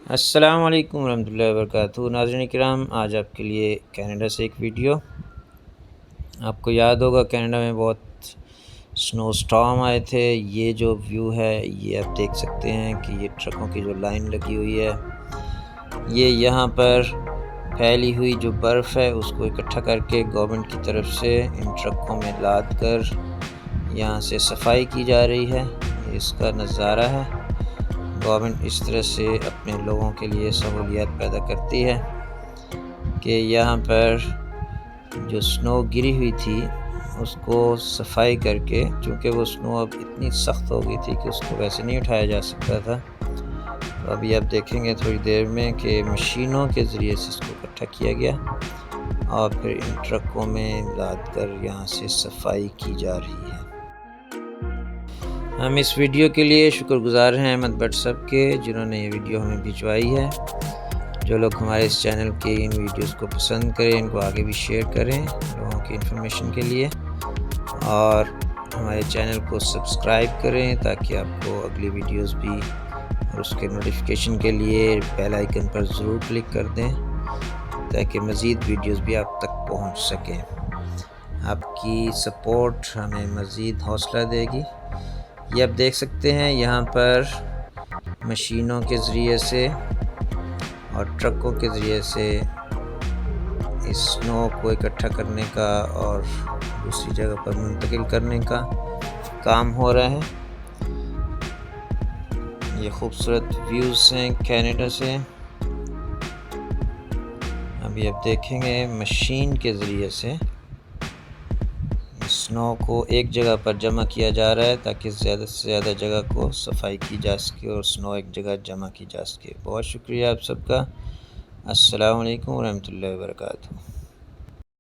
السلام علیکم ورحمۃ اللہ وبرکاتہ۔ ناظرین کرام، آج آپ کے لیے کینیڈا سے ایک ویڈیو۔ آپ کو یاد ہوگا کینیڈا میں بہت سنو اسٹارم آئے تھے۔ یہ جو ویو ہے یہ آپ دیکھ سکتے ہیں کہ یہ ٹرکوں کی جو لائن لگی ہوئی ہے، یہ یہاں پر پھیلی ہوئی جو برف ہے اس کو اکٹھا کر کے گورنمنٹ کی طرف سے ان ٹرکوں میں لاد کر یہاں سے صفائی کی جا رہی ہے۔ اس کا نظارہ ہے۔ گورنمنٹ اس طرح سے اپنے لوگوں کے لیے سہولیات پیدا کرتی ہے کہ یہاں پر جو سنو گری ہوئی تھی اس کو صفائی کر کے، چونکہ وہ سنو اب اتنی سخت ہو گئی تھی کہ اس کو ویسے نہیں اٹھایا جا سکتا تھا، تو ابھی آپ دیکھیں گے تھوڑی دیر میں کہ مشینوں کے ذریعے سے اس کو اکٹھا کیا گیا اور پھر ان ٹرکوں میں لاد کر یہاں سے صفائی کی جا رہی ہے۔ ہم اس ویڈیو کے لیے شکر گزار ہیں احمد بٹ صاحب کے، جنہوں نے یہ ویڈیو ہمیں بھجوائی ہے۔ جو لوگ ہمارے اس چینل کے ان ویڈیوز کو پسند کریں، ان کو آگے بھی شیئر کریں لوگوں کی انفارمیشن کے لیے، اور ہمارے چینل کو سبسکرائب کریں تاکہ آپ کو اگلی ویڈیوز بھی اور اس کے نوٹیفیکیشن کے لیے بیل آئیکن پر ضرور کلک کر دیں تاکہ مزید ویڈیوز بھی آپ تک پہنچ سکیں۔ آپ کی سپورٹ ہمیں مزید حوصلہ دے گی۔ یہ آپ دیکھ سکتے ہیں یہاں پر مشینوں کے ذریعے سے اور ٹرکوں کے ذریعے سے اس سنو کو اکٹھا کرنے کا اور دوسری جگہ پر منتقل کرنے کا کام ہو رہا ہے۔ یہ خوبصورت ویوز ہیں کینیڈا سے۔ ابھی آپ دیکھیں گے مشین کے ذریعے سے سنو کو ایک جگہ پر جمع کیا جا رہا ہے تاکہ زیادہ سے زیادہ جگہ کو صفائی کی جا سکے اور سنو ایک جگہ جمع کی جا سکے۔ بہت شکریہ آپ سب کا۔ السلام علیکم ورحمۃ اللہ وبرکاتہ۔